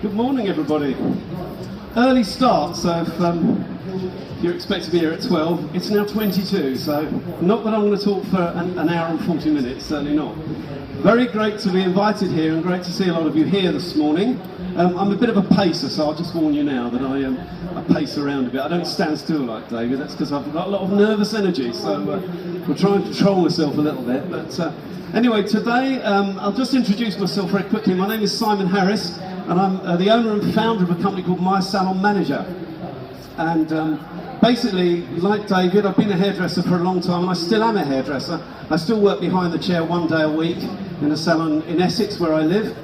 Good morning, everybody. Early start, so if you're expected to be here at 12, it's now 22, so not that I'm going to talk for an hour and 40 minutes, certainly not. Very great to be invited here and great to see a lot of you here this morning. I'm a bit of a pacer, so I'll just warn you now that I pace around a bit. I don't stand still like David, that's because I've got a lot of nervous energy, so we'll try and control myself a little bit. But anyway, today I'll just introduce myself very quickly. My name is Simon Harris, and I'm the owner and founder of a company called My Salon Manager. And basically, like David, I've been a hairdresser for a long time, and I still am a hairdresser. I still work behind the chair 1 day a week in a salon in Essex, where I live.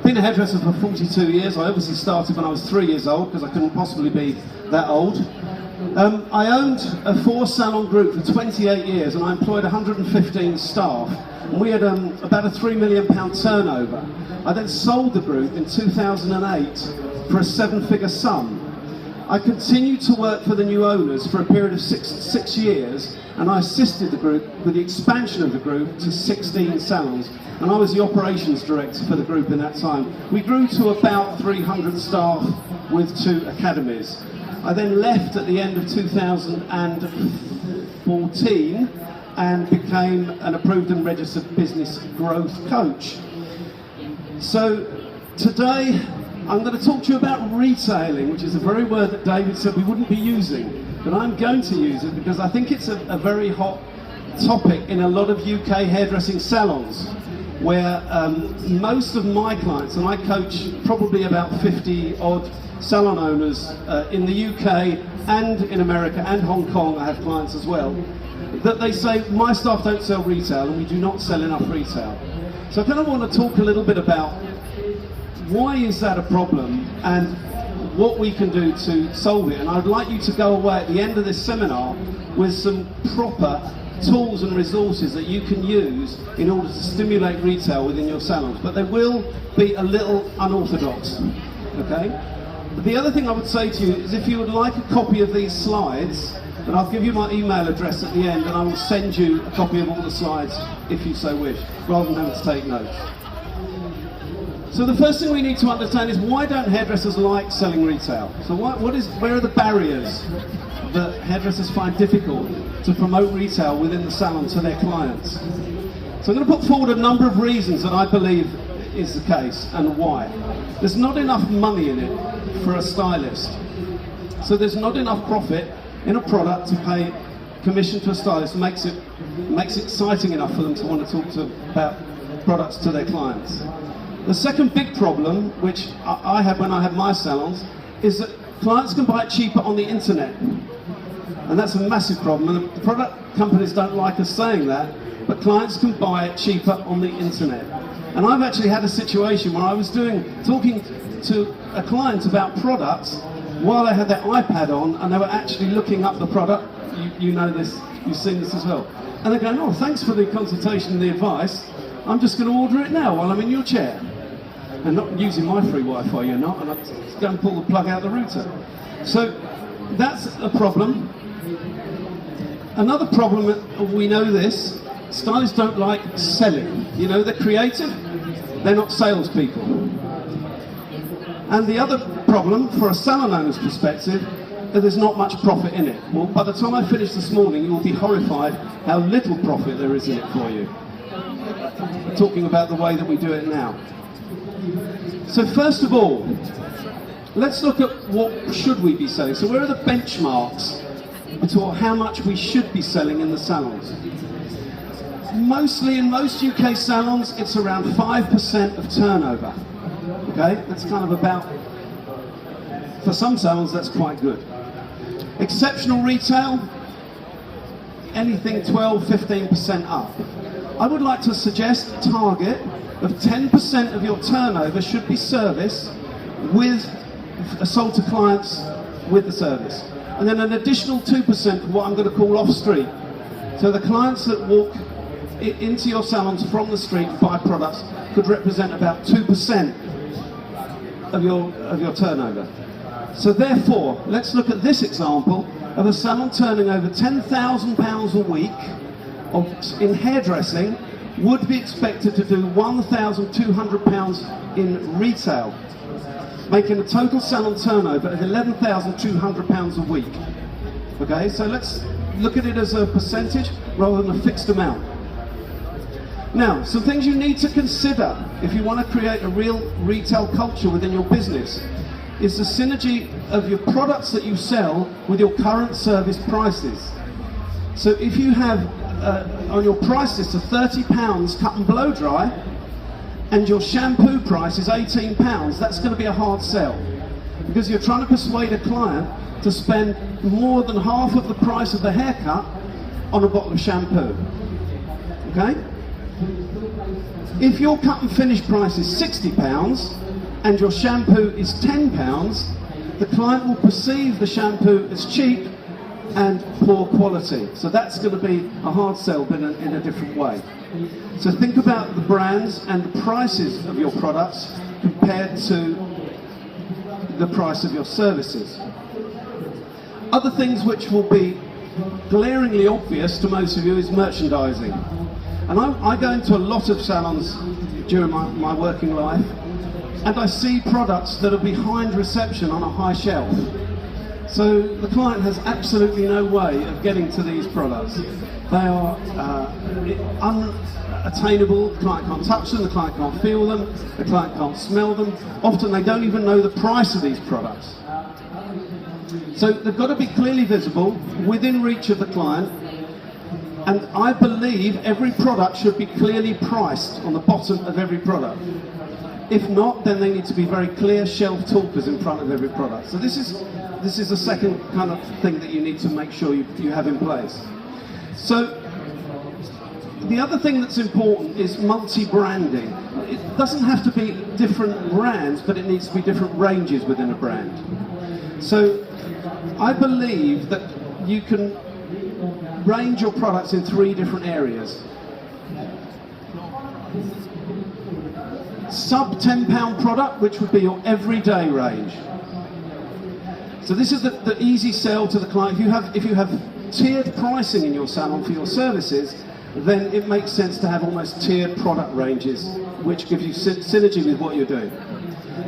Been a hairdresser for 42 years. I obviously started when I was 3 years old, because I couldn't possibly be that old. I owned a 4-salon group for 28 years, and I employed 115 staff. And we had about a £3 million turnover. I then sold the group in 2008 for a 7-figure sum. I continued to work for the new owners for a period of six years, and I assisted the group with the expansion of the group to 16 salons, and I was the operations director for the group in that time. We grew to about 300 staff with 2 academies. I then left at the end of 2014 and became an approved and registered business growth coach. So today I'm going to talk to you about retailing, which is a very word that David said we wouldn't be using, but I'm going to use it because I think it's a very hot topic in a lot of UK hairdressing salons, where most of my clients, and I coach probably about 50 odd salon owners in the UK and in America and Hong Kong, I have clients as well, that they say, my staff don't sell retail and we do not sell enough retail. So I kind of want to talk a little bit about why is that a problem and what we can do to solve it. And I'd like you to go away at the end of this seminar with some proper tools and resources that you can use in order to stimulate retail within your salons. But they will be a little unorthodox, okay? The other thing I would say to you is if you would like a copy of these slides, then I'll give you my email address at the end and I will send you a copy of all the slides if you so wish, rather than having to take notes. So the first thing we need to understand is, why don't hairdressers like selling retail? So where are the barriers that hairdressers find difficult to promote retail within the salon to their clients? So I'm going to put forward a number of reasons that I believe is the case and why. There's not enough money in it for a stylist. So there's not enough profit in a product to pay commission to a stylist. Makes it exciting enough for them to want to talk about products to their clients. The second big problem, which I have when I have my salons, is that clients can buy it cheaper on the internet. And that's a massive problem, and the product companies don't like us saying that, but clients can buy it cheaper on the internet. And I've actually had a situation where I was talking to a client about products while they had their iPad on, and they were actually looking up the product. You know this, you've seen this as well. And they're going, oh, thanks for the consultation and the advice. I'm just going to order it now while I'm in your chair. And not using my free Wi-Fi, you're not, and I'm going to pull the plug out of the router. So that's a problem. Another problem, we know this, stylists don't like selling. You know, they're creative, they're not salespeople. And the other problem, for a salon owner's perspective, that there's not much profit in it. Well, by the time I finish this morning, you will be horrified how little profit there is in it for you. We're talking about the way that we do it now. So first of all, let's look at what should we be selling. So where are the benchmarks to how much we should be selling in the salons? Mostly in most UK salons, it's around 5% of turnover. Okay, that's kind of about, for some salons, that's quite good. Exceptional retail, anything 12, 15% up. I would like to suggest a target of 10% of your turnover should be service with sold to clients with the service. And then an additional 2% for what I'm going to call off street. So the clients that walk into your salons from the street and buy products could represent about 2% of your turnover. So therefore, let's look at this example of a salon turning over £10,000 a week in hairdressing would be expected to do £1,200 in retail. making a total salon turnover of £11,200 a week. Okay, so let's look at it as a percentage rather than a fixed amount. Now, some things you need to consider if you want to create a real retail culture within your business is the synergy of your products that you sell with your current service prices. So if you have on your price list of £30 cut and blow dry and your shampoo price is £18, that's going to be a hard sell because you're trying to persuade a client to spend more than half of the price of the haircut on a bottle of shampoo. Okay? If your cut and finish price is £60 and your shampoo is £10, the client will perceive the shampoo as cheap and poor quality. So that's going to be a hard sell, but in a different way. So think about the brands and the prices of your products compared to the price of your services. Other things which will be glaringly obvious to most of you is merchandising. And I go into a lot of salons during my working life, and I see products that are behind reception on a high shelf. So the client has absolutely no way of getting to these products. They are unattainable, the client can't touch them, the client can't feel them, the client can't smell them. Often they don't even know the price of these products. So they've got to be clearly visible, within reach of the client, and I believe every product should be clearly priced on the bottom of every product. If not, then they need to be very clear shelf talkers in front of every product. So this is the second kind of thing that you need to make sure you have in place. So the other thing that's important is multi-branding. It doesn't have to be different brands, but it needs to be different ranges within a brand. So I believe that you can range your products in 3 different areas. Sub £10 product, which would be your everyday range. So this is the easy sell to the client. If you have tiered pricing in your salon for your services, then it makes sense to have almost tiered product ranges, which give you synergy with what you're doing.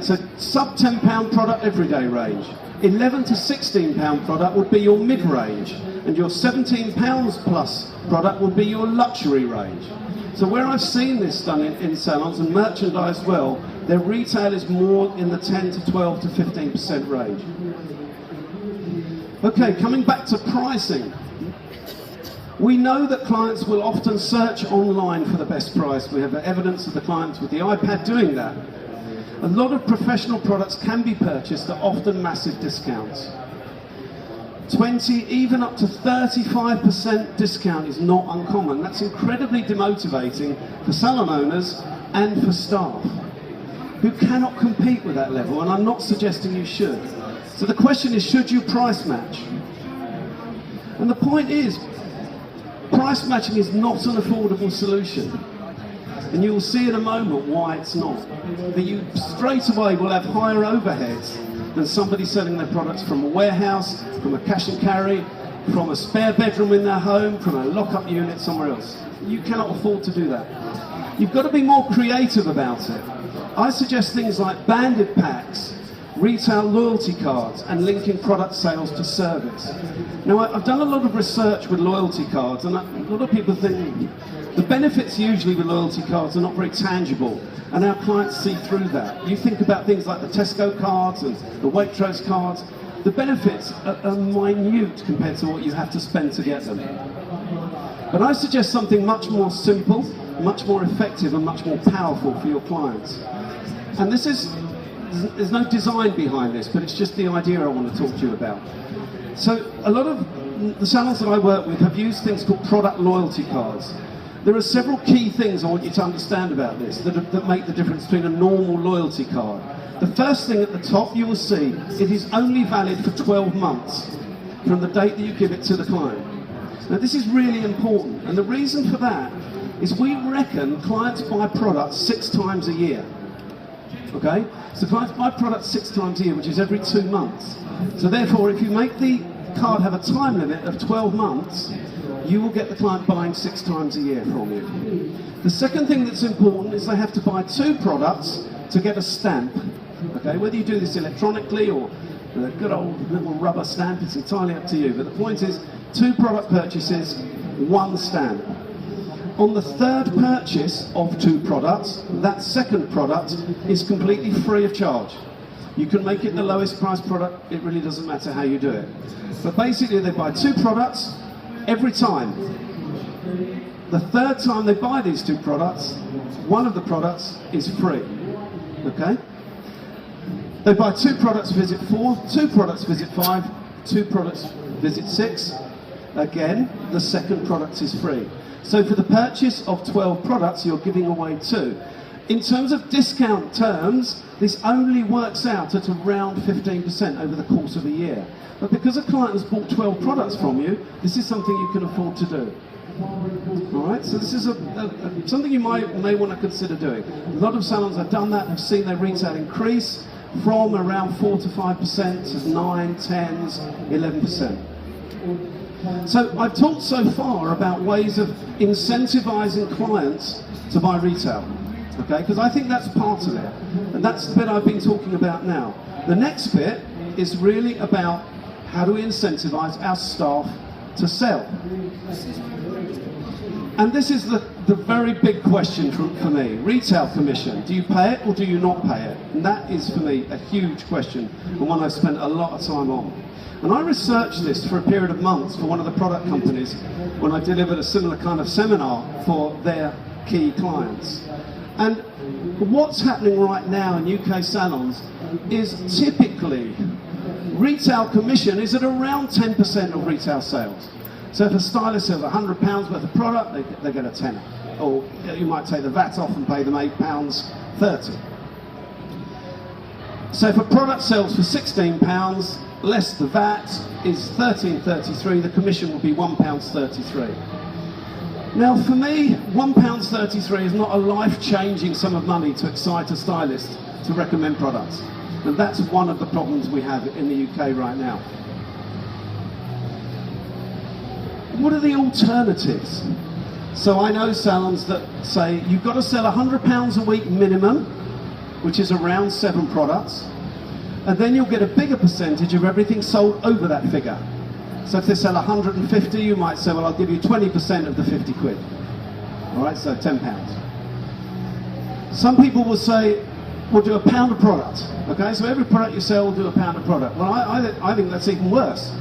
So sub £10 product, everyday range. 11 to £16 product would be your mid-range, and your £17 plus product would be your luxury range. So where I've seen this done in salons and merchandised well, their retail is more in the 10 to 12 to 15% range. Okay, coming back to pricing. We know that clients will often search online for the best price. We have evidence of the clients with the iPad doing that. A lot of professional products can be purchased at often massive discounts. 20, even up to 35% discount is not uncommon. That's incredibly demotivating for salon owners and for staff who cannot compete with that level, and I'm not suggesting you should. So the question is, should you price match? And the point is, price matching is not an affordable solution. And you will see in a moment why it's not. That you straight away will have higher overheads than somebody selling their products from a warehouse, from a cash and carry, from a spare bedroom in their home, from a lock-up unit somewhere else. You cannot afford to do that. You've got to be more creative about it. I suggest things like banded packs, retail loyalty cards, and linking product sales to service. Now, I've done a lot of research with loyalty cards, and a lot of people think the benefits usually with loyalty cards are not very tangible, and our clients see through that. You think about things like the Tesco cards and the Waitrose cards. The benefits are minute compared to what you have to spend to get them. But I suggest something much more simple, much more effective, and much more powerful for your clients. And there's no design behind this, but it's just the idea I want to talk to you about. So a lot of the salons that I work with have used things called product loyalty cards. There are several key things I want you to understand about this that make the difference between a normal loyalty card. The first thing at the top you will see, it is only valid for 12 months from the date that you give it to the client. Now this is really important, and the reason for that is we reckon clients buy products 6 times a year. Okay? So clients buy products 6 times a year, which is every 2 months. So therefore, if you make the card have a time limit of 12 months, you will get the client buying 6 times a year from you. The second thing that's important is they have to buy 2 products to get a stamp, Okay, whether you do this electronically or with a good old little rubber stamp, it's entirely up to you. But the point is, 2 product purchases, 1 stamp. On the 3rd purchase of 2 products, that 2nd product is completely free of charge. You can make it the lowest price product, it really doesn't matter how you do it. But basically they buy 2 products every time. The 3rd time they buy these 2 products, one of the products is free. Okay? They buy 2 products, visit 4, 2 products, visit 5, 2 products, visit 6. Again, the 2nd product is free. So for the purchase of 12 products, you're giving away 2. In terms of discount terms, this only works out at around 15% over the course of a year. But because a client has bought 12 products from you, this is something you can afford to do. All right, so this is something you may want to consider doing. A lot of salons have done that, have seen their retail increase from around 4 to 5% to 9, 10s, 11%. So I've talked so far about ways of incentivizing clients to buy retail, okay? Because I think that's part of it, and that's the bit I've been talking about now. The next bit is really about how do we incentivize our staff to sell. And this is the very big question for me. Retail commission, do you pay it or do you not pay it? And that is for me a huge question, and one I've spent a lot of time on. And I researched this for a period of months for one of the product companies when I delivered a similar kind of seminar for their key clients. And what's happening right now in UK salons is typically retail commission is at around 10% of retail sales. So if a stylist sells £100 worth of product, they get a tenner. Or you might take the VAT off and pay them £8.30. So if a product sells for £16, less the VAT is £13.33, the commission will be £1.33. Now for me, £1.33 is not a life-changing sum of money to excite a stylist to recommend products. And that's one of the problems we have in the UK right now. What are the alternatives? So I know salons that say you've got to sell £100 a week minimum, which is around 7 products, and then you'll get a bigger percentage of everything sold over that figure. So if they sell 150, you might say, well, I'll give you 20% of the 50 quid. All right, so £10. Some people will say, we'll do £1 a product. Okay, so every product you sell will do £1 a product. Well, I think that's even worse.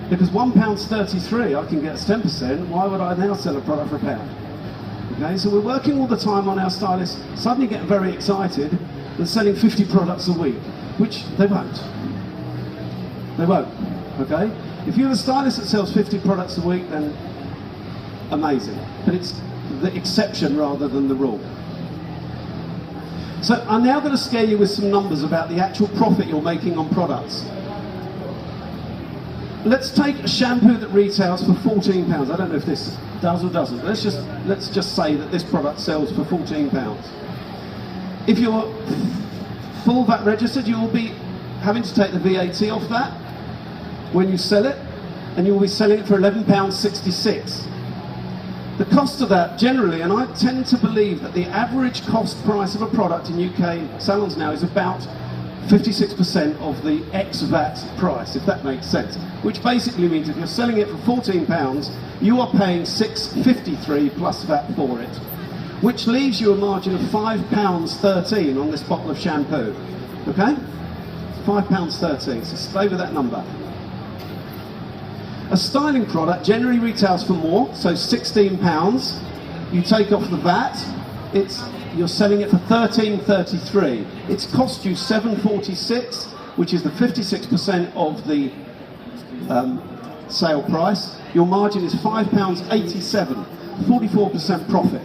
Because £1.33, I can get 10%, why would I now sell a product for £1? Okay, so we're working all the time on our stylists suddenly get very excited and selling 50 products a week, which they won't. They won't, okay? If you have a stylist that sells 50 products a week, then amazing. But it's the exception rather than the rule. So I'm now going to scare you with some numbers about the actual profit you're making on products. Let's take a shampoo that retails for £14. I don't know if this does or doesn't. Let's just say that this product sells for £14. If you're full VAT registered, you will be having to take the VAT off that when you sell it, and you will be selling it for £11.66. The cost of that generally, and I tend to believe that the average cost price of a product in UK salons now is about 56% of the ex-VAT price, if that makes sense. Which basically means if you're selling it for £14, you are paying £6.53 plus VAT for it. Which leaves you a margin of £5.13 on this bottle of shampoo. Okay? £5.13, so stay with that number. A styling product generally retails for more, so £16. You take off the VAT, you're selling it for £13.33. It's cost you £7.46, which is the 56% of the sale price. Your margin is £5.87, 44% profit.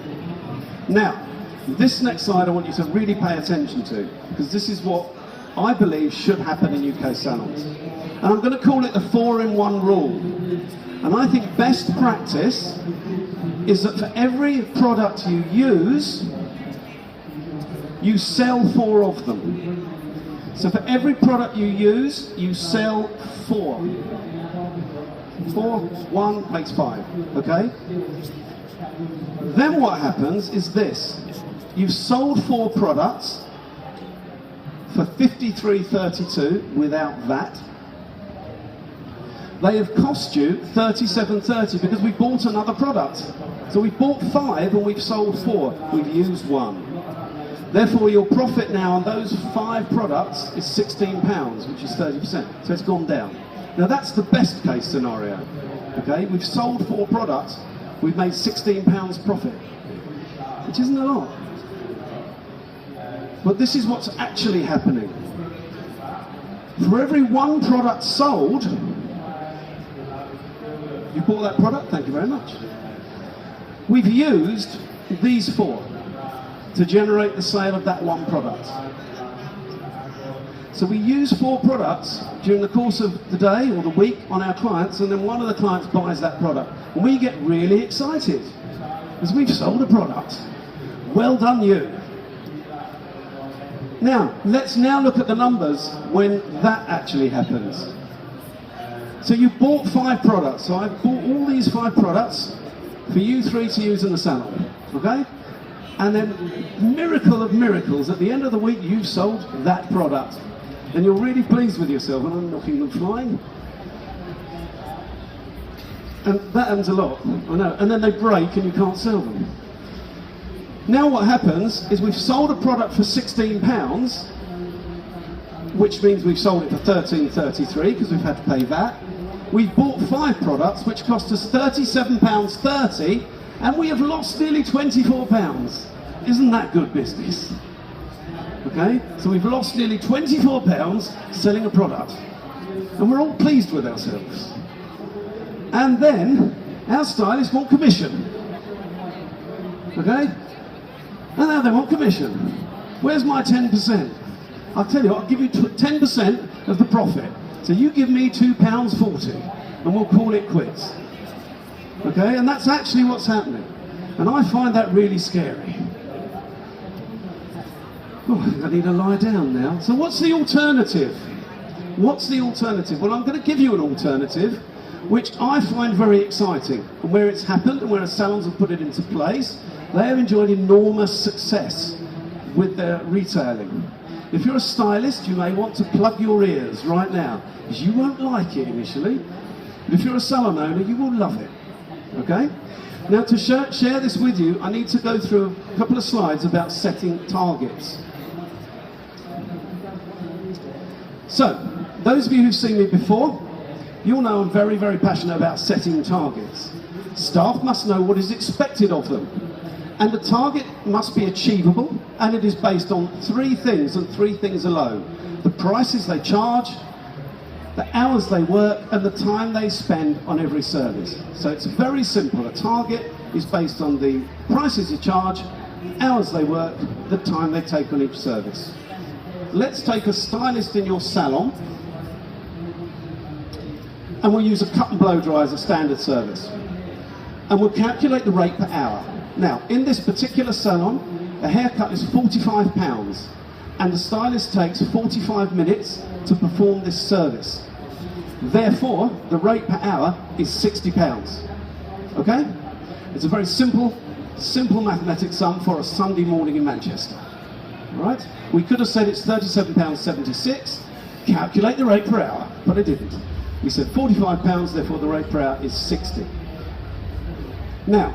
Now, this next slide I want you to really pay attention to, because this is what I believe should happen in UK salons. And I'm going to call it the 4-in-1 rule. And I think best practice is that for every product you use, you sell 4 of them. So for every product you use, you sell 4. 4, 1 makes 5, okay? Then what happens is this. You've sold 4 products for £53.32 without VAT. They have cost you £37.30 because we bought another product. So we bought 5 and we've sold 4. We've used 1. Therefore, your profit now on those 5 products is £16, which is 30%. So it's gone down. Now that's the best case scenario. Okay, we've sold 4 products, we've made £16 profit, which isn't a lot. But this is what's actually happening. For every 1 product sold, you bought that product, thank you very much. We've used these 4 to generate the sale of that 1 product. So we use 4 products during the course of the day or the week on our clients, and then one of the clients buys that product. And we get really excited because we've sold a product. Well done, you. Now, let's now look at the numbers when that actually happens. So you bought 5 products. So I bought all these 5 products for you 3 to use in the salon, okay? And then, miracle of miracles, at the end of the week, you've sold that product. And you're really pleased with yourself, and I'm knocking them flying. And that happens a lot, I know. And then they break and you can't sell them. Now what happens is we've sold a product for £16, which means we've sold it for £13.33 because we've had to pay VAT. We've bought 5 products, which cost us £37.30, and we have lost nearly £24. Isn't that good business? Okay, so we've lost nearly £24 selling a product, and we're all pleased with ourselves. And then our stylists want commission. Okay, and now they want commission. Where's my 10%? I'll tell you, I'll give you 10% of the profit. So you give me £2.40, and we'll call it quits. Okay, and that's actually what's happening, and I find that really scary. Oh, I need to lie down now. So what's the alternative? What's the alternative? Well, I'm going to give you an alternative, which I find very exciting. And where it's happened, and where salons have put it into place, they have enjoyed enormous success with their retailing. If you're a stylist, you may want to plug your ears right now, because you won't like it initially. But if you're a salon owner, you will love it. Okay? Now, to share this with you, I need to go through a couple of slides about setting targets. So, those of you who've seen me before, you'll know I'm very, very passionate about setting targets. Staff must know what is expected of them. And the target must be achievable, and it is based on 3 things, and 3 things alone. The prices they charge, the hours they work, and the time they spend on every service. So it's very simple. A target is based on the prices you charge, hours they work, the time they take on each service. Let's take a stylist in your salon, and we'll use a cut and blow dry as a standard service. And we'll calculate the rate per hour. Now, in this particular salon, a haircut is £45, and the stylist takes 45 minutes to perform this service. Therefore, the rate per hour is £60. Okay? It's a very simple mathematics sum for a Sunday morning in Manchester. Right? We could have said it's £37.76, calculate the rate per hour, but I didn't. We said £45, therefore the rate per hour is 60. Now,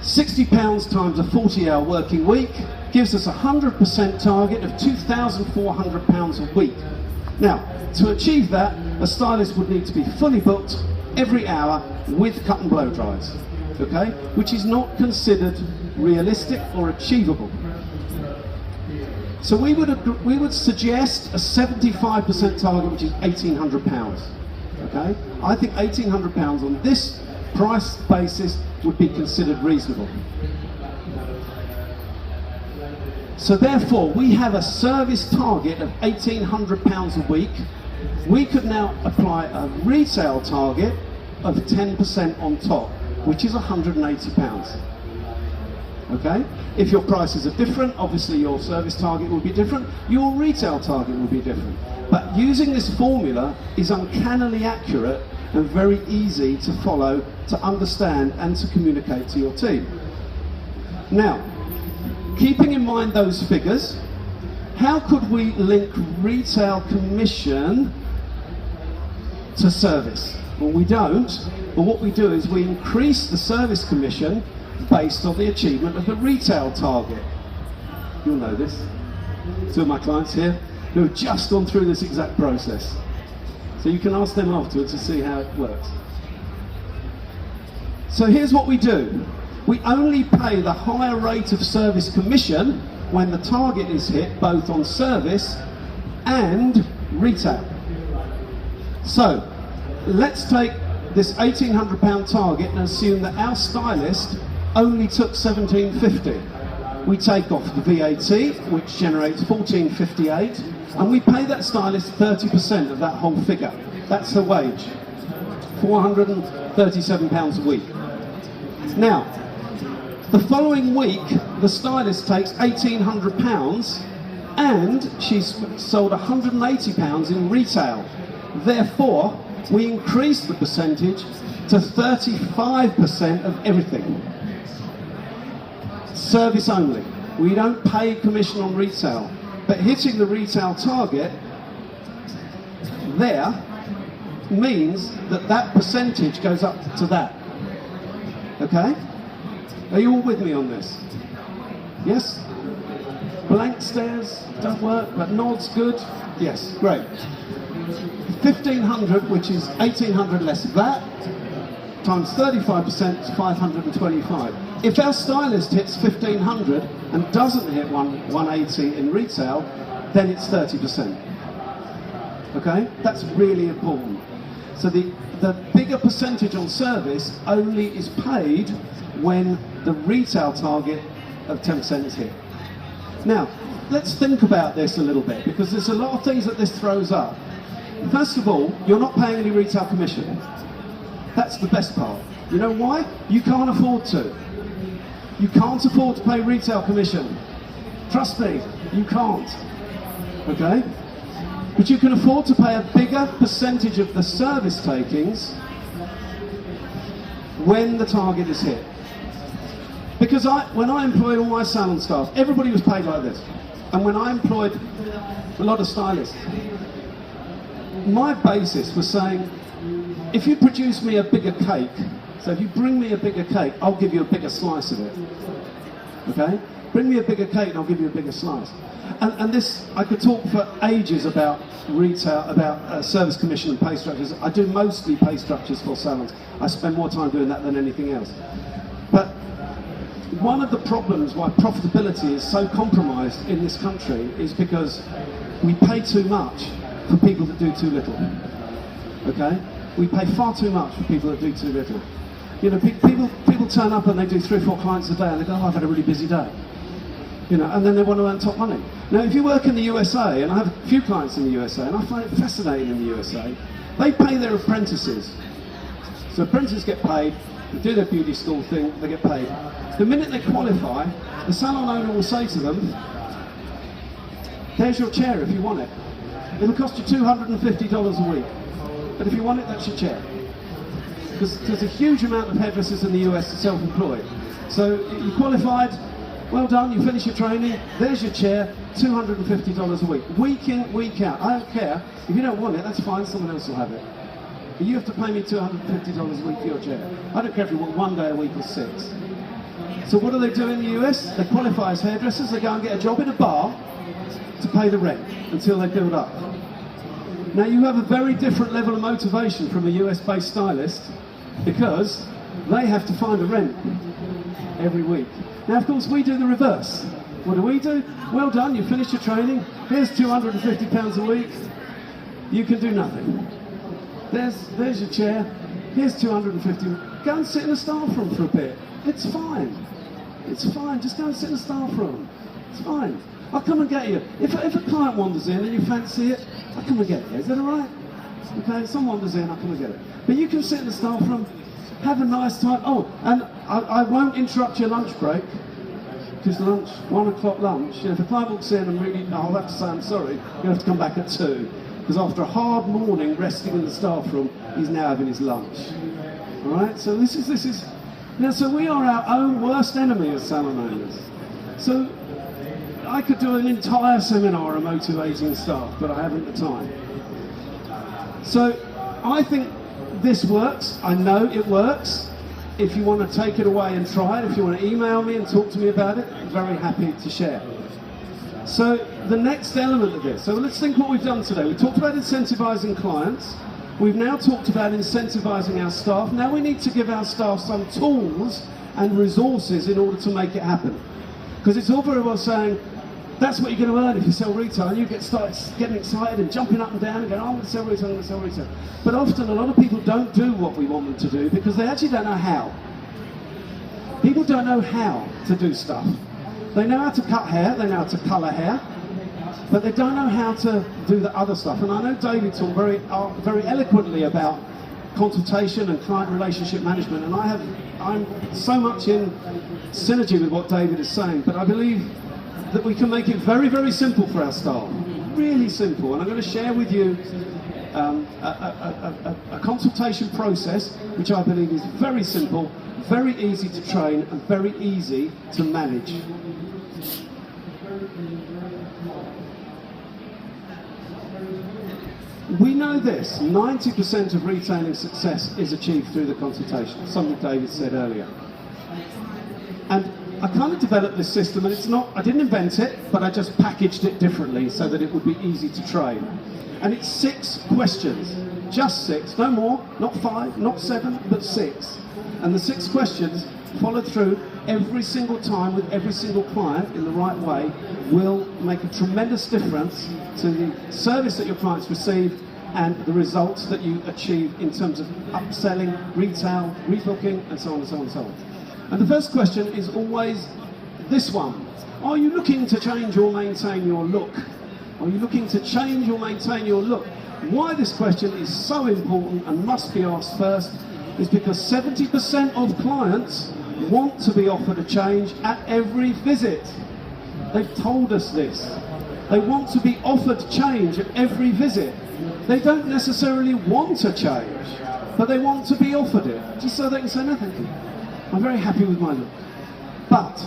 £60 times a 40-hour working week gives us a 100% target of £2,400 a week. Now, to achieve that, a stylist would need to be fully booked every hour with cut and blow dries, okay? Which is not considered realistic or achievable. So we would suggest a 75% target, which is £1,800, okay? I think £1,800 on this price basis would be considered reasonable. So therefore, we have a service target of £1,800 a week. We could now apply a retail target of 10% on top, which is £180. Okay? If your prices are different, obviously your service target will be different, your retail target will be different. But using this formula is uncannily accurate and very easy to follow, to understand, and to communicate to your team. Now, keeping in mind those figures, how could we link retail commission to service? Well, we don't. But what we do is we increase the service commission based on the achievement of the retail target. You'll know this. Two of my clients here who have just gone through this exact process. So you can ask them afterwards to see how it works. So here's what we do. We only pay the higher rate of service commission when the target is hit both on service and retail. So let's take this £1,800 target and assume that our stylist only took £1,750. We take off the VAT, which generates £1,458, and we pay that stylist 30% of that whole figure. That's her wage, £437 a week. Now, the following week, the stylist takes £1,800 and she's sold £180 in retail. Therefore, we increase the percentage to 35% of everything. Service only. We don't pay commission on retail, but hitting the retail target there means that that percentage goes up to that. Okay? Are you all with me on this? Yes? Blank stares, don't work, but nods, good? Yes, great. 1,500, which is 1,800 less VAT, times 35% is 525. If our stylist hits 1,500 and doesn't hit 180 in retail, then it's 30%. Okay? That's really important. So the bigger percentage on service only is paid when the retail target of 10% is hit. Now, let's think about this a little bit, because there's a lot of things that this throws up. First of all, you're not paying any retail commission. That's the best part. You know why? You can't afford to. You can't afford to pay retail commission. Trust me, you can't. Okay? But you can afford to pay a bigger percentage of the service takings when the target is hit. Because when I employed all my salon staff, everybody was paid like this. And when I employed a lot of stylists, my basis was saying, if you produce me a bigger cake, so if you bring me a bigger cake, I'll give you a bigger slice of it. Okay? Bring me a bigger cake and I'll give you a bigger slice. And this, I could talk for ages about retail, about service commission and pay structures. I do mostly pay structures for salons. I spend more time doing that than anything else. But one of the problems why profitability is so compromised in this country is because we pay too much for people that do too little. Okay? We pay far too much for people that do too little. You know, people turn up and they do 3 or 4 clients a day and they go, oh, I've had a really busy day. You know, and then they want to earn top money. Now, if you work in the USA, and I have a few clients in the USA, and I find it fascinating in the USA, they pay their apprentices. So apprentices get paid, they do their beauty school thing, they get paid. The minute they qualify, the salon owner will say to them, there's your chair if you want it. It'll cost you $250 a week. But if you want it, that's your chair. Because there's a huge amount of hairdressers in the US self-employed. So you qualified, well done, you finish your training, there's your chair, $250 a week. Week in, week out. I don't care. If you don't want it, that's fine, someone else will have it. But you have to pay me $250 a week for your chair. I don't care if you want 1 day a week or 6. So what do they do in the US? They qualify as hairdressers, they go and get a job in a bar to pay the rent until they build up. Now you have a very different level of motivation from a US-based stylist because they have to find a rent every week. Now of course we do the reverse. What do? Well done, you finished your training, here's £250 a week, you can do nothing. There's your chair, here's $250. Go and sit in the staff room for a bit. It's fine. It's fine, just go and sit in the staff room. It's fine. I'll come and get you. If a client wanders in and you fancy it, I'll come and get you. Is that all right? Okay, someone wanders in, I'll come and get it. But you can sit in the staff room, have a nice time. Oh, and I won't interrupt your lunch break, because lunch, 1 o'clock lunch, you know, if a client walks in and really, I'll have to say I'm sorry, you have to come back at 2. Because after a hard morning resting in the staff room, he's now having his lunch. All right, so this is, now so we are our own worst enemy as salon owners. So I could do an entire seminar on motivating staff, but I haven't the time. So I think this works. I know it works. If you want to take it away and try it, if you want to email me and talk to me about it, I'm very happy to share. So the next element of this, so let's think what we've done today. We talked about incentivizing clients. We've now talked about incentivizing our staff. Now we need to give our staff some tools and resources in order to make it happen. Because it's all very well saying, that's what you're going to earn if you sell retail, and you start getting excited and jumping up and down and going, oh, I'm going to sell retail, I'm going to sell retail. But often a lot of people don't do what we want them to do because they actually don't know how. People don't know how to do stuff. They know how to cut hair, they know how to colour hair, but they don't know how to do the other stuff. And I know David talked very eloquently about consultation and client relationship management, and I'm so much in synergy with what David is saying, but I believe that we can make it very, very simple for our staff. Really simple. And I'm going to share with you a consultation process which I believe is very simple, very easy to train, and very easy to manage. We know this, 90% of retailing success is achieved through the consultation, something David said earlier. And I kind of developed this system, and it's not, I didn't invent it, but I just packaged it differently so that it would be easy to train. And it's 6 questions, just 6, no more, not 5, not 7, but 6. And the 6 questions, followed through every single time with every single client in the right way, will make a tremendous difference to the service that your clients receive and the results that you achieve in terms of upselling, retail, rebooking, and so on and so on and so on. And the first question is always this one. Are you looking to change or maintain your look? Are you looking to change or maintain your look? Why this question is so important and must be asked first is because 70% of clients want to be offered a change at every visit. They've told us this. They want to be offered change at every visit. They don't necessarily want a change, but they want to be offered it, just so they can say, no thank you. I'm very happy with my look. But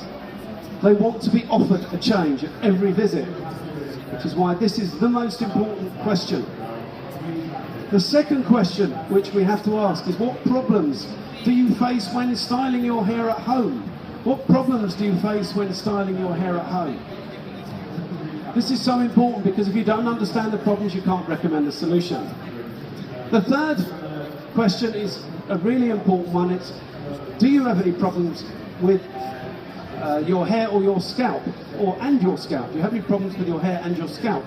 they want to be offered a change at every visit, which is why this is the most important question. The second question which we have to ask is, what problems do you face when styling your hair at home? What problems do you face when styling your hair at home? This is so important because if you don't understand the problems, you can't recommend a solution. The third question is a really important one. It's, do you have any problems with your hair or your scalp, and your scalp? Do you have any problems with your hair and your scalp?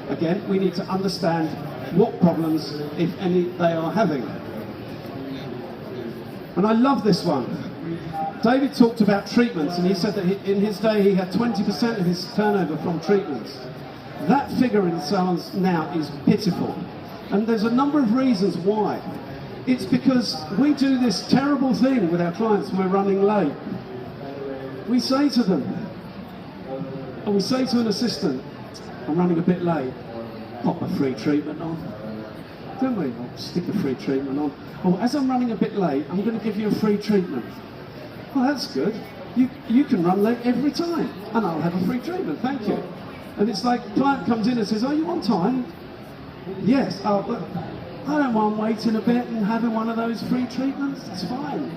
Again, we need to understand what problems, if any, they are having. And I love this one. David talked about treatments, and he said that in his day he had 20% of his turnover from treatments. That figure in salons now is pitiful. And there's a number of reasons why. It's because we do this terrible thing with our clients when we're running late. We say to them, or we say to an assistant, I'm running a bit late, pop a free treatment on. Don't we? I'll stick a free treatment on. Oh, as I'm running a bit late, I'm going to give you a free treatment. Well, that's good. You can run late every time, and I'll have a free treatment, thank you. And it's like, the client comes in and says, are you on time? Yes. Oh, but I don't mind waiting a bit and having one of those free treatments, it's fine.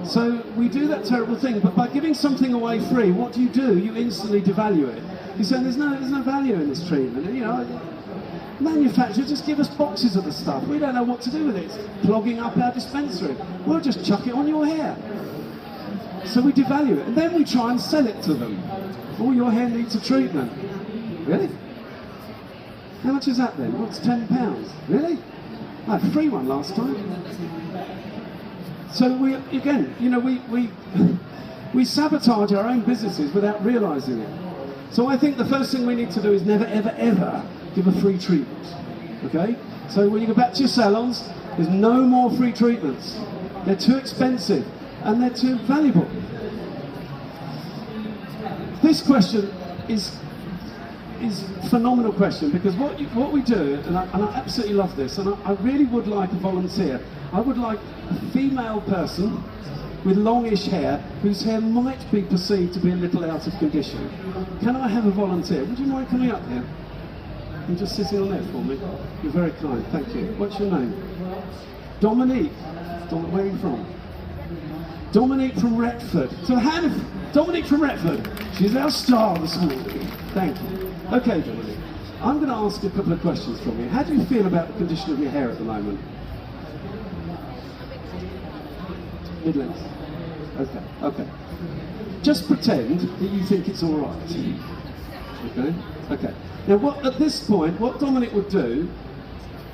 So we do that terrible thing, but by giving something away free, what do? You instantly devalue it. You say there's no value in this treatment. And, you know, manufacturers just give us boxes of the stuff. We don't know what to do with it. It's clogging up our dispensary. We'll just chuck it on your hair. So we devalue it, and then we try and sell it to them. Oh, your hair needs a treatment. Really? How much is that then? What's £10? Really? I had a free one last time. So we sabotage our own businesses without realising it. So I think the first thing we need to do is never, ever, ever give a free treatment. Okay? So when you go back to your salons, there's no more free treatments. They're too expensive and they're too valuable. This question is a phenomenal question, because what we do, and I absolutely love this, and I really would like a volunteer. I would like a female person with longish hair whose hair might be perceived to be a little out of condition. Can I have a volunteer? Would you mind coming up here and just sitting on there for me? You're very kind, thank you. What's your name? Dominique. Where are you from? Dominique from Retford. So Dominique from Retford. She's our star this morning. Thank you. Okay, Dominique. I'm going to ask a couple of questions from you. How do you feel about the condition of your hair at the moment? Mid-length. Okay. Just pretend that you think it's all right. Okay. Now, at this point, what Dominique would do,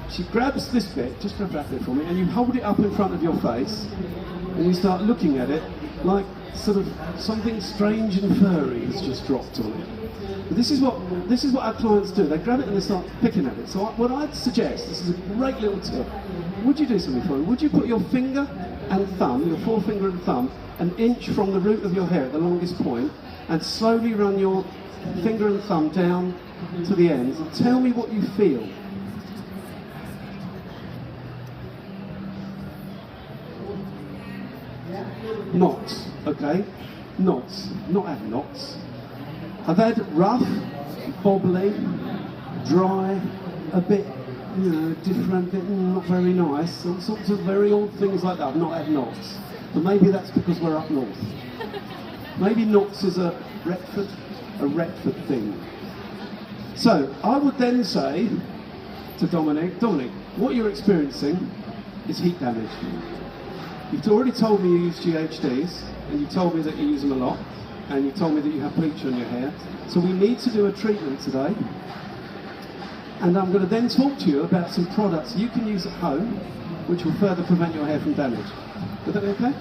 she grabs this bit, just grab that bit for me, and you hold it up in front of your face, and you start looking at it like sort of something strange and furry has just dropped on it. But this is what our clients do. They grab it and they start picking at it. So what I'd suggest, this is a great little tip. Would you do something for me? Would you put your finger and thumb, your forefinger and thumb, an inch from the root of your hair at the longest point, and slowly run your finger and thumb down to the ends, and tell me what you feel. Knots, okay? Knots, not had knots. I've had rough, bobbly, dry, a bit, different, bit not very nice, all sorts of very odd things like that. I've not had knots. But maybe that's because we're up north. Maybe knots is a Retford thing. So, I would then say to Dominique, what you're experiencing is heat damage. You've already told me you use GHDs, and you told me that you use them a lot, and you told me that you have bleach on your hair. So we need to do a treatment today, and I'm going to then talk to you about some products you can use at home, which will further prevent your hair from damage. Would that be okay?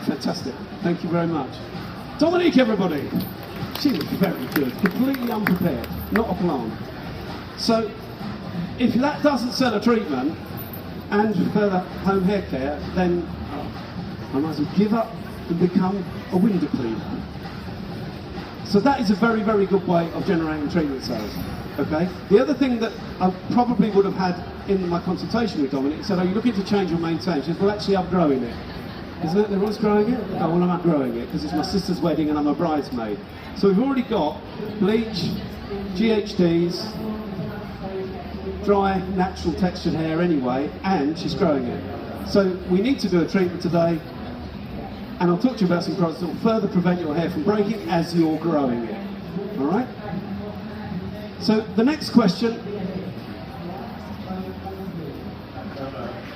Fantastic. Thank you very much. Dominique, everybody! She was very good, completely unprepared, not a plan. So, if that doesn't sell a treatment, and further home hair care, then I might as well give up and become a window cleaner. So that is a very, very good way of generating treatment sales. Okay. The other thing that I probably would have had in my consultation with Dominique, said, "Are you looking to change or maintain?" She said, "Well, actually, I'm growing it." Isn't it? Everyone's growing it? Oh, well, I'm not growing it because it's my sister's wedding and I'm a bridesmaid. So we've already got bleach, GHDs, dry, natural textured hair anyway, and she's growing it. So we need to do a treatment today, and I'll talk to you about some products that will further prevent your hair from breaking as you're growing it. All right? So the next question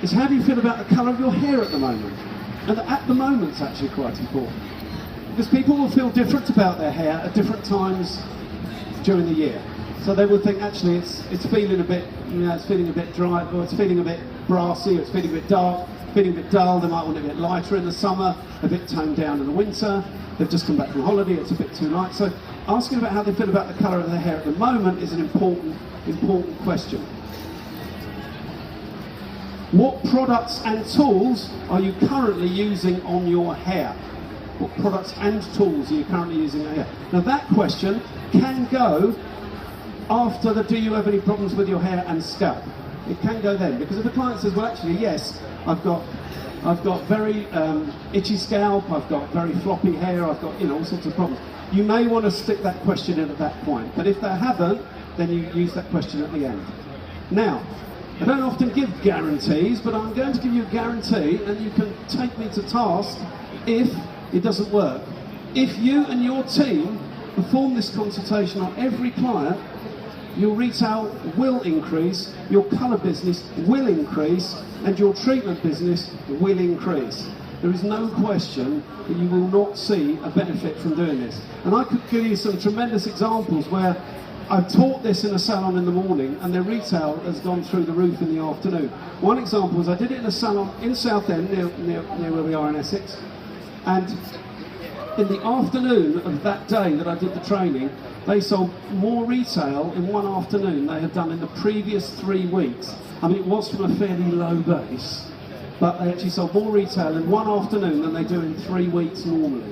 is, how do you feel about the colour of your hair at the moment? And at the moment's actually quite important, because people will feel different about their hair at different times during the year. So they will think, actually, it's feeling a bit, it's feeling a bit dry, or it's feeling a bit brassy, or it's feeling a bit dark, feeling a bit dull. They might want it a bit lighter in the summer, a bit toned down in the winter. They've just come back from holiday, it's a bit too light. So asking about how they feel about the colour of their hair at the moment is an important question. What products and tools are you currently using on your hair? What products and tools are you currently using on your hair? Now that question can go after the "do you have any problems with your hair and scalp?" It can go then, because if a client says, "Well, actually, yes, I've got very itchy scalp, I've got very floppy hair, I've got all sorts of problems," you may want to stick that question in at that point. But if they haven't, then you use that question at the end. Now, I don't often give guarantees, but I'm going to give you a guarantee, and you can take me to task if it doesn't work. If you and your team perform this consultation on every client, your retail will increase, your colour business will increase, and your treatment business will increase. There is no question that you will not see a benefit from doing this. And I could give you some tremendous examples where I've taught this in a salon in the morning and their retail has gone through the roof in the afternoon. One example was I did it in a salon in Southend, near where we are in Essex, and in the afternoon of that day that I did the training, they sold more retail in one afternoon they had done in the previous 3 weeks. I mean, it was from a fairly low base, but they actually sold more retail in one afternoon than they do in 3 weeks normally.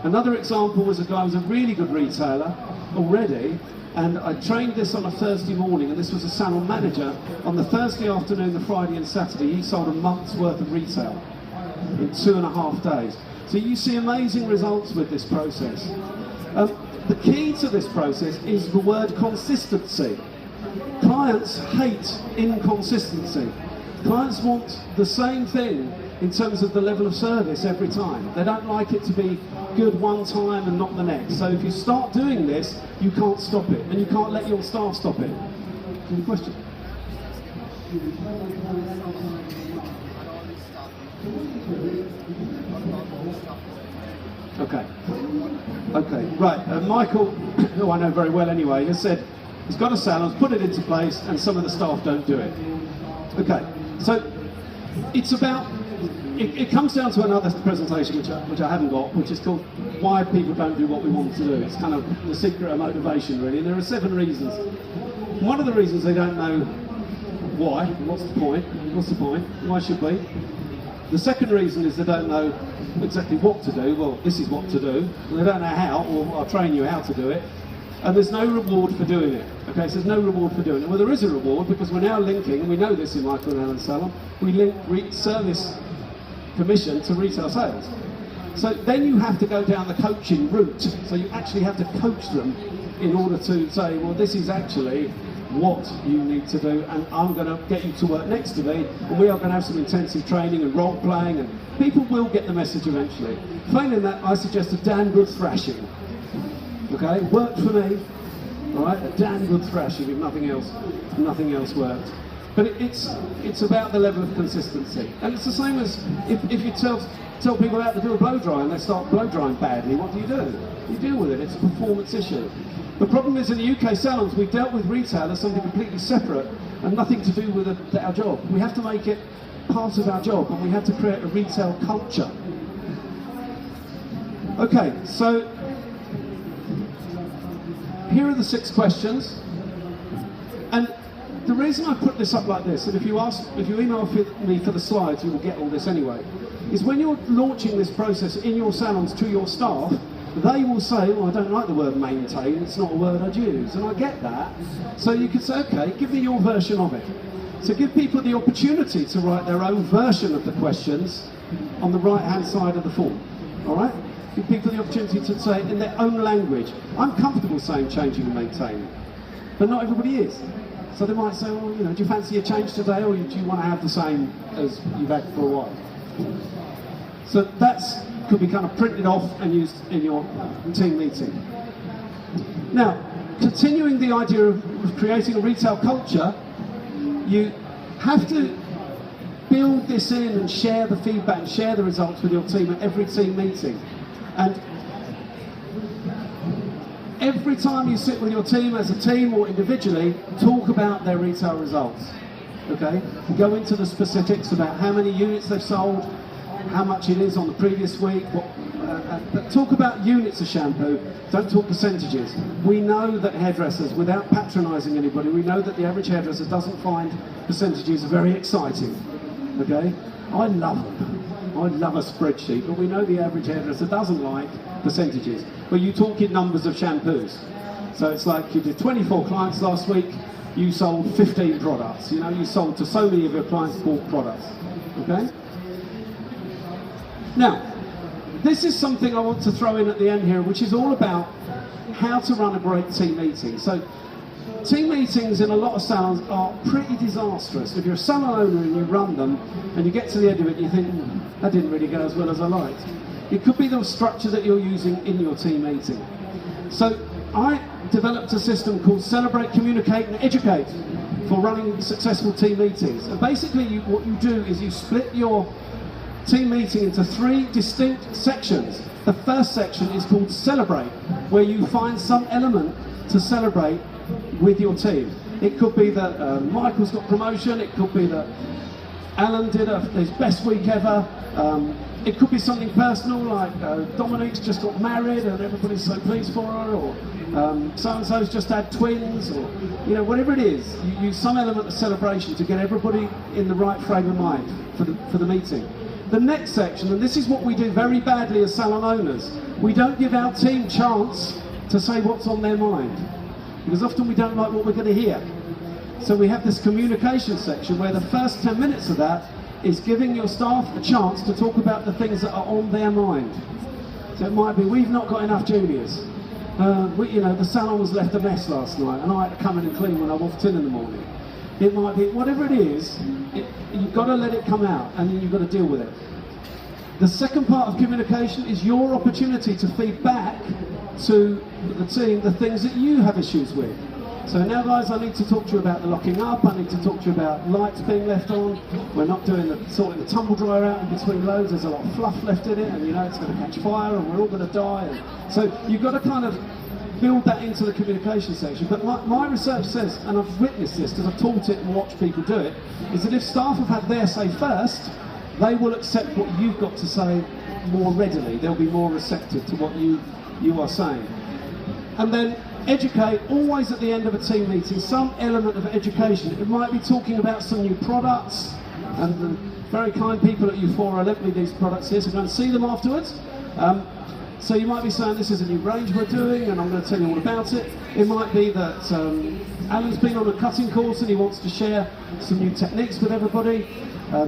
Another example was a guy who was a really good retailer already, and I trained this on a Thursday morning, and this was a salon manager. On the Thursday afternoon, the Friday and Saturday, he sold a month's worth of retail. in 2.5 days. So you see amazing results with this process. The key to this process is the word consistency. Clients hate inconsistency. Clients want the same thing in terms of the level of service every time. They don't like it to be good one time and not the next. So if you start doing this, you can't stop it, and you can't let your staff stop it. Any question? Okay, right. Michael, who I know very well anyway, has said he's got a salon, put it into place, and some of the staff don't do it. Okay, so it's about, it comes down to another presentation which I haven't got, which is called Why People Don't Do What We Want to Do. It's kind of the secret of motivation, really, and there are 7 reasons. One of the reasons they don't know why, what's the point, why should we? The second reason is they don't know exactly what to do. Well, this is what to do. And they don't know how, or I'll train you how to do it. And there's no reward for doing it. Okay, so there's no reward for doing it. Well, there is a reward, because we're now linking, and we know this in Michael and Alan's salon, we link service commission to retail sales. So then you have to go down the coaching route. So you actually have to coach them in order to say, well, this is actually what you need to do, and I'm going to get you to work next to me, and we are going to have some intensive training and role playing, and people will get the message eventually. Failing that, I suggest a damn good thrashing. Okay, worked for me. All right, a damn good thrashing if nothing else worked. But it's about the level of consistency, and it's the same as if you tell people how to do a blow dry and they start blow drying badly. What do? You deal with it. It's a performance issue. The problem is, in the UK salons, we dealt with retail as something completely separate and nothing to do with our job. We have to make it part of our job, and we have to create a retail culture. Okay, so here are the 6 questions. And the reason I put this up like this, and if you email me for the slides, you will get all this anyway, is when you're launching this process in your salons to your staff, they will say, well, I don't like the word maintain, it's not a word I'd use, and I get that. So you could say, okay, give me your version of it. So give people the opportunity to write their own version of the questions on the right-hand side of the form, all right? Give people the opportunity to say it in their own language. I'm comfortable saying changing and maintaining, but not everybody is. So they might say, well, do you fancy a change today, or do you want to have the same as you've had for a while? So that's could be kind of printed off and used in your team meeting. Now, continuing the idea of creating a retail culture, you have to build this in and share the feedback and share the results with your team at every team meeting. And every time you sit with your team as a team or individually, talk about their retail results. Okay? Go into the specifics about how many units they've sold, how much it is on the previous week, but talk about units of shampoo, don't talk percentages. We know that hairdressers, without patronising anybody, we know that the average hairdresser doesn't find percentages very exciting, okay? I love them. I love a spreadsheet, but we know the average hairdresser doesn't like percentages. But you talk in numbers of shampoos. So it's like you did 24 clients last week, you sold 15 products. You sold to so many of your clients bought products, okay? Now, this is something I want to throw in at the end here, which is all about how to run a great team meeting. So, team meetings in a lot of salons are pretty disastrous. If you're a salon owner and you run them, and you get to the end of it and you think, that didn't really go as well as I liked. It could be the structure that you're using in your team meeting. So, I developed a system called Celebrate, Communicate and Educate for running successful team meetings. And basically, what you do is you split your team meeting into 3 distinct sections. The first section is called Celebrate, where you find some element to celebrate with your team. It could be that Michael's got promotion, it could be that Alan did his best week ever, it could be something personal like Dominique's just got married and everybody's so pleased for her, or so-and-so's just had twins, or whatever it is. You use some element of celebration to get everybody in the right frame of mind for the meeting. The next section, and this is what we do very badly as salon owners, we don't give our team chance to say what's on their mind, because often we don't like what we're going to hear. So we have this communication section where the first 10 minutes of that is giving your staff a chance to talk about the things that are on their mind. So it might be, we've not got enough juniors. The salon was left a mess last night and I had to come in and clean when I walked in the morning. It might be, whatever it is, you've got to let it come out and then you've got to deal with it. The second part of communication is your opportunity to feed back to the team the things that you have issues with. So now guys, I need to talk to you about the locking up, I need to talk to you about lights being left on, we're not doing sorting the tumble dryer out in between loads, there's a lot of fluff left in it and it's going to catch fire and we're all going to die. And so you've got to kind of build that into the communication section. But my research says, and I've witnessed this because I've taught it and watched people do it, is that if staff have had their say first, they will accept what you've got to say more readily. They'll be more receptive to what you are saying. And then educate, always at the end of a team meeting, some element of education. It might be talking about some new products, and the very kind people at U4 lent me these products here, so go and see them afterwards. So you might be saying, this is a new range we're doing, and I'm going to tell you all about it. It might be that Alan's been on a cutting course and he wants to share some new techniques with everybody.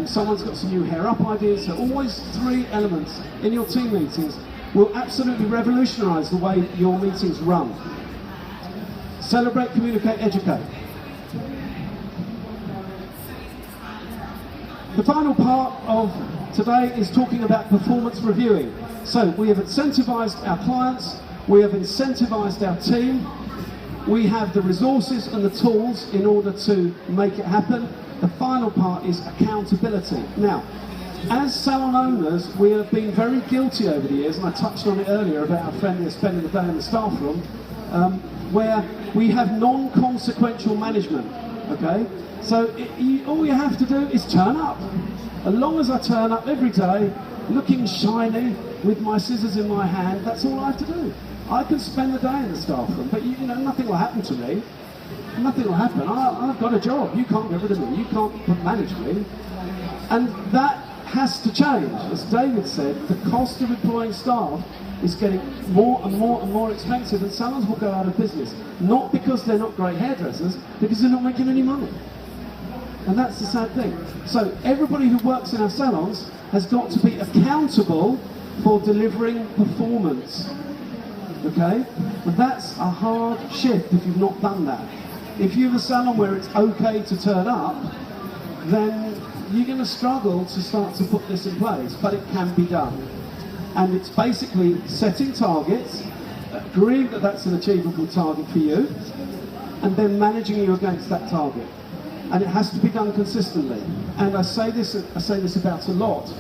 Someone's got some new hair up ideas. So always 3 elements in your team meetings will absolutely revolutionise the way your meetings run. Celebrate, communicate, educate. The final part of today is talking about performance reviewing. So we have incentivised our clients, we have incentivised our team, we have the resources and the tools in order to make it happen. The final part is accountability. Now, as salon owners, we have been very guilty over the years, and I touched on it earlier about our friend that's spending the day in the staff room, where we have non-consequential management, okay? So all you have to do is turn up. As long as I turn up every day, looking shiny, with my scissors in my hand, that's all I have to do. I can spend the day in the staff room, but nothing will happen to me. Nothing will happen. I've got a job. You can't get rid of me. You can't manage me. And that has to change. As David said, the cost of employing staff is getting more and more and more expensive, and salons will go out of business. Not because they're not great hairdressers, because they're not making any money. And that's the sad thing. So everybody who works in our salons has got to be accountable for delivering performance. Okay? And that's a hard shift if you've not done that. If you have a salon where it's okay to turn up, then you're going to struggle to start to put this in place, but it can be done. And it's basically setting targets, agreeing that that's an achievable target for you, and then managing you against that target. And it has to be done consistently. And I say this about a lot.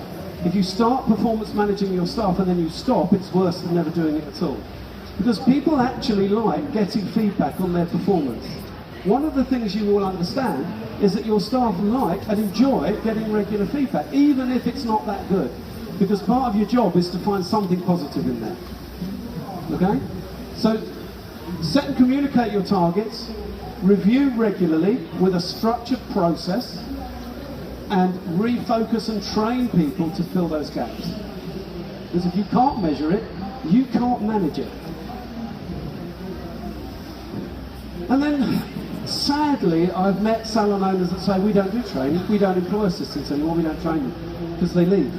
If you start performance managing your staff and then you stop, it's worse than never doing it at all. Because people actually like getting feedback on their performance. One of the things you will understand is that your staff like and enjoy getting regular feedback, even if it's not that good. Because part of your job is to find something positive in there. Okay? So, set and communicate your targets, review regularly with a structured process, and refocus and train people to fill those gaps. Because if you can't measure it, you can't manage it. And then, sadly, I've met salon owners that say, we don't do training, we don't employ assistants anymore, we don't train them, because they leave.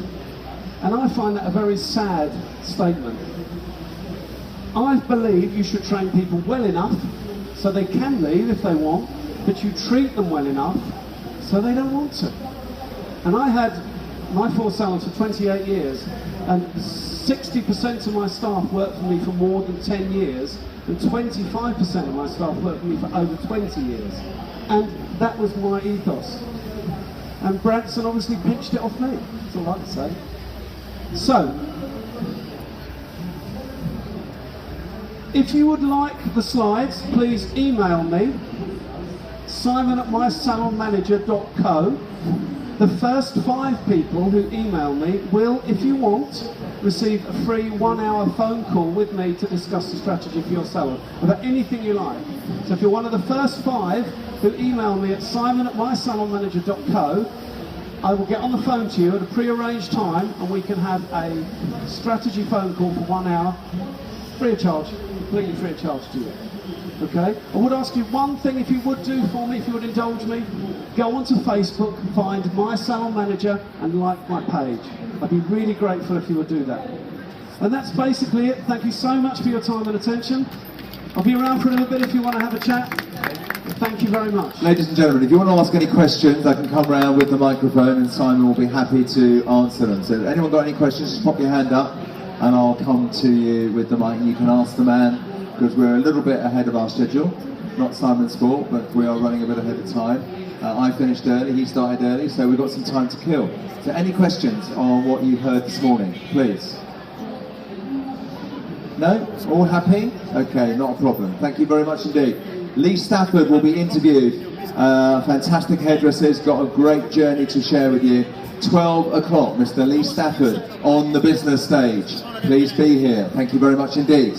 And I find that a very sad statement. I believe you should train people well enough so they can leave if they want, but you treat them well enough so they don't want to. And I had my 4 salons for 28 years, and 60% of my staff worked for me for more than 10 years, and 25% of my staff worked for me for over 20 years. And that was my ethos. And Branson obviously pinched it off me, that's all I can say. So, if you would like the slides, please email me, simon@mysalonmanager.co. The first 5 people who email me will, if you want, receive a free 1-hour phone call with me to discuss the strategy for your salon, about anything you like. So if you're one of the first 5 who email me at simon@mysalonmanager.co, I will get on the phone to you at a pre-arranged time and we can have a strategy phone call for 1 hour free of charge, completely free of charge to you. Okay? I would ask you one thing, if you would do for me, if you would indulge me, go onto Facebook, find My Salon Manager and like my page. I'd be really grateful if you would do that. And that's basically it. Thank you so much for your time and attention. I'll be around for a little bit if you want to have a chat. Thank you very much. Ladies and gentlemen, if you want to ask any questions, I can come round with the microphone and Simon will be happy to answer them. So if anyone got any questions, just pop your hand up and I'll come to you with the mic and you can ask the man, because we're a little bit ahead of our schedule. Not Simon's fault, but we are running a bit ahead of time. I finished early, he started early, so we've got some time to kill. So any questions on what you heard this morning, please? No? All happy? Okay, not a problem. Thank you very much indeed. Lee Stafford will be interviewed. Fantastic hairdressers, got a great journey to share with you. 12 o'clock, Mr. Lee Stafford on the business stage. Please be here. Thank you very much indeed.